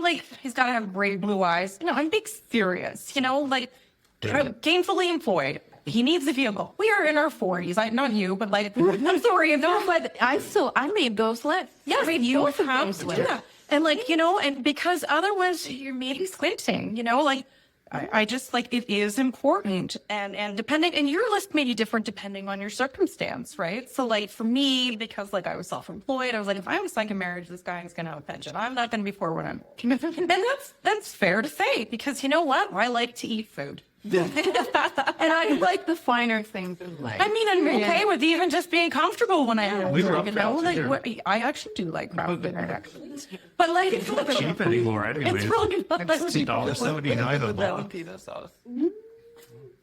like he's got to have brave blue eyes. No, I'm being serious. You know, like gainfully employed. He needs a vehicle. We are in our 40s. Not you, but like, I'm sorry. No, but I made those lists. Yes, I made you both of have those to do lists. that. And like, you know, and because otherwise you're maybe squinting, you know, like I just like, it is important, and depending, and your list may be different depending on your circumstance, right? So like for me, because like I was self-employed, I was like, if I was like in marriage, this guy is going to have a pension. I'm not going to be poor when I'm, and that's fair to say, because you know what? I like to eat food. And I like the finer things in life. I mean, I'm okay with even just being comfortable when I am. We love You know, craft like dinner. I actually do like craft dinner, actually. But like, it's Not cheap anymore, anyways. really fun. $60.79 a month. Valentina sauce.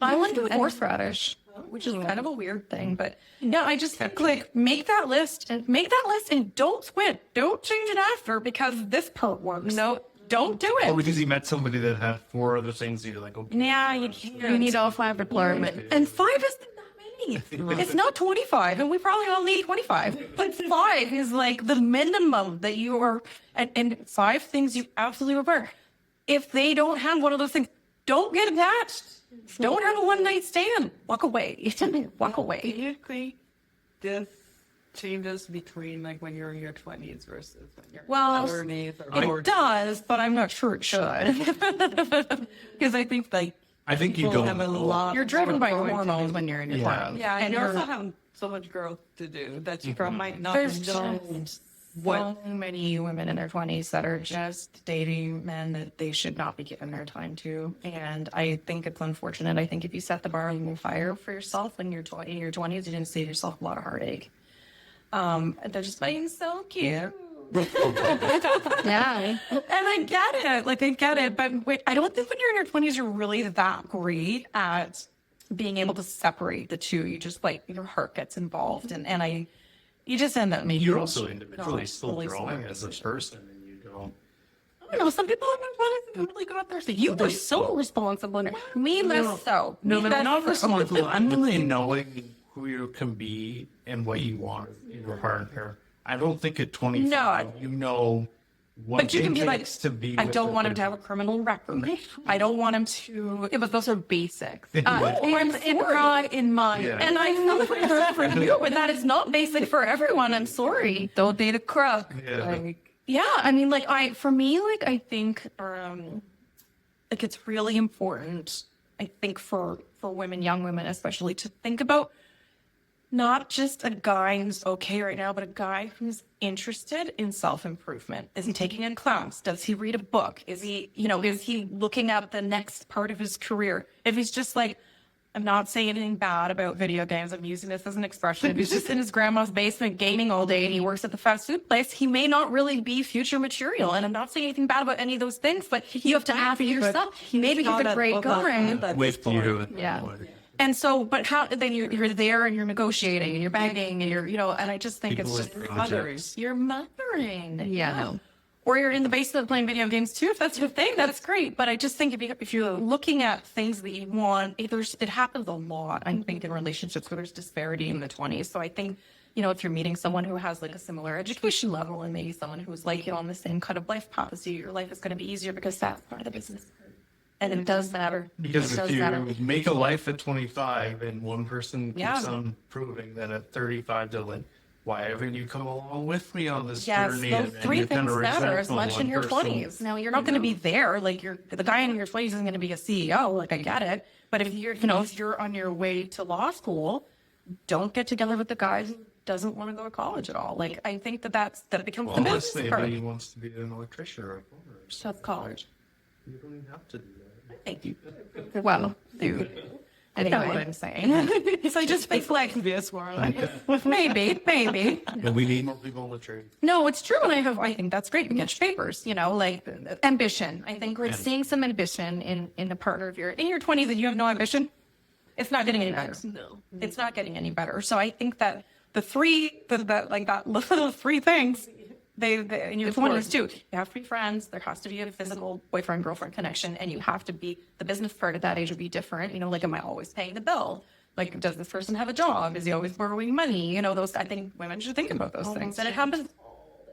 I like the horseradish, which is kind of a weird thing, but yeah, I just think like make that list and don't squint. Don't change it after because this part works. No, don't do Oh, it. because you met somebody that had 4 other things you're like, okay. Yeah, you can't. You need all 5 requirements. And 5 isn't that many. It's not 25, and we probably all need 25. But 5 is like the minimum that you are, and 5 things you absolutely require. If they don't have one of those things, don't get attached. Don't have a one-night stand. Walk away. Walk away. Usually, this changes between like when you're in your 20s versus when you're Well, in your 30s or 40s. It does, but I'm not sure it should. Because I think like I think you People don't have a know. lot you're driven by more hormones when you're in your Yeah. 20s. Yeah, and you you're- also have so much growth to do that you might not There's know just what. so many women in their 20s that are just dating men that they should not be giving their time to. And I think it's unfortunate. I think if you set the bar on fire for yourself when you're in your 20s, you're going to save yourself a lot of heartache. They're just being so cute. Yeah. And I get it. Like, I get it. But wait, I don't think when you're in your 20s, you're really that great at being able to separate the two. You just, like, your heart gets involved. And You just end up making. You're also individually not still fully growing smart as a person, and you don't. I don't know. Some people have really got their thing. You were so responsible. Me less so. No, Me but less I'm not so. responsible. I'm really knowing who you can be and what you want in your partner. I don't think at 25 No. you know what But you can it be like, takes to be. I with don't the want him to person. have a criminal record. I don't want him to. Yeah, but those are basics. In mind. Yeah. And I know for you, but that is not basic for everyone. I'm sorry. Don't date a crook. Yeah. Like, Yeah, I mean, like for me, like I think, like it's really important. I think for women, young women especially, to think about not just a guy who's okay right now, but a guy who's interested in self-improvement. Is he taking in class? Does he read a book? Is he, is he looking at the next part of his career? If he's just like, I'm not saying anything bad about video games. I'm using this as an expression. If he's just in his grandma's basement gaming all day and he works at the fast food place, he may not really be future material. And I'm not saying anything bad about any of those things, but you have to ask yourself, maybe he's a great guy. With you. Yeah. And so, but how, then you're there and you're negotiating and you're begging and you're, and I just think People it's with just projects. you're mothering. Yeah. Or you're in the basement playing video games too. If that's your thing, that's great. But I just think if you're looking at things that you want, it happens a lot, I think, in relationships where there's disparity in the 20s. So I think, if you're meeting someone who has like a similar education level and maybe someone who's like on the same kind of life path as you, your life is going to be easier because that's part of the business. And it does matter. Because It if does you matter. make a life at 25 and one person keeps Yeah. on proving that at 35 they're like, why haven't you come along with me on this Yes, journey? those And three you're kinda things matter as resentful much in one your person. 20s. Now, you're not going to be there. Like, the guy in your 20s isn't going to be a CEO. Like, I get it. But if you're on your way to law school, don't get together with the guy who doesn't want to go to college at all. Like, I think that becomes Well, the unless business part. he wants to be an electrician or a plumber. So That's college. you don't even have to do that. Thank you. well, dude. I know what Anyway. I'm saying. So I just feel like maybe. But we need more people in the trade. No, it's true. And I think that's great. You get your papers, like ambition. I think we're seeing some ambition in the partner of in your 20s and you have no ambition. It's not getting any better. No. It's not getting any better. So I think that the little three things, they in your 20s too, you have to be friends. There has to be a physical boyfriend-girlfriend connection, and you have to be, the business part at that age will be different. Like, am I always paying the bill? Like, does this person have a job? Is he always borrowing money? Those, I think women should think about those things. And it happens all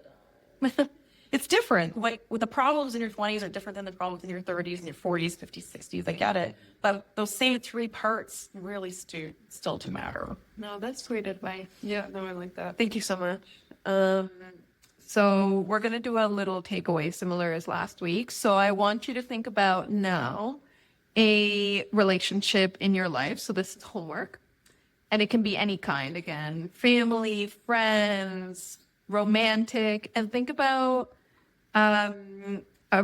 the time. It's different. Like, with the problems in your 20s are different than the problems in your 30s and your 40s, 50s, 60s. I get it. But those same three parts really still do matter. No, that's great advice. Yeah, no, I like that. Thank you so much. So we're going to do a little takeaway similar as last week. So I want you to think about now a relationship in your life. So this is homework. And it can be any kind, again, family, friends, romantic. And think about a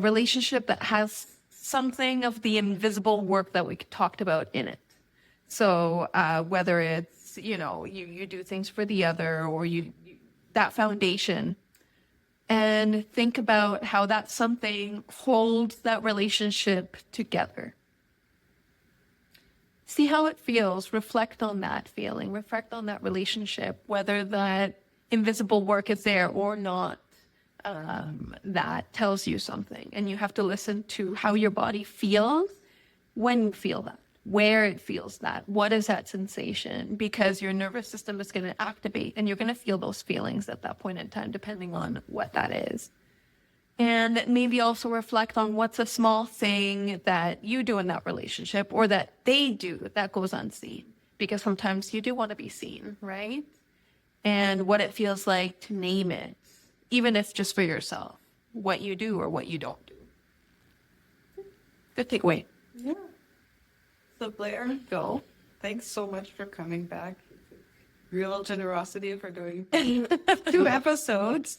relationship that has something of the invisible work that we talked about in it. So whether it's, you do things for the other or that foundation. And think about how that something holds that relationship together. See how it feels. Reflect on that feeling. Reflect on that relationship, whether that invisible work is there or not. That tells you something. And you have to listen to how your body feels when you feel that, where it feels that, what is that sensation? Because your nervous system is going to activate and you're going to feel those feelings at that point in time, depending on what that is. And maybe also reflect on what's a small thing that you do in that relationship or that they do that goes unseen. Because sometimes you do want to be seen, right? And what it feels like to name it, even if just for yourself, what you do or what you don't do. Good takeaway. Yeah. So Blair, Go. thanks so much for coming back. Real generosity for doing 2 episodes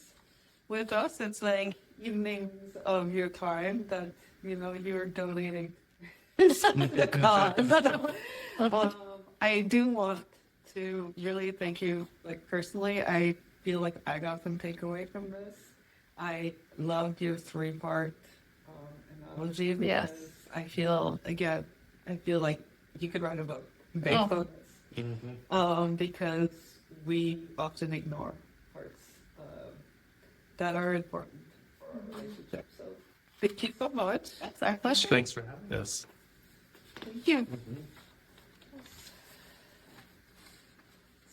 with us. It's like evenings of your time that, you're donating the cause. I do want to really thank you, like personally. I feel like I got some takeaway from this. I loved your 3-part analogy because Yes. I feel like you could write a book based on this. Because we often ignore parts that are important for our relationship. So thank you so much. It's our pleasure. Thanks for having us. Thank you.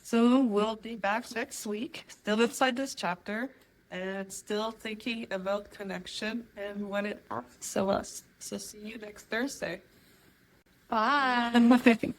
So we'll be back next week, still inside this chapter, and still thinking about connection and what it asks of us. So see you next Thursday. Bye.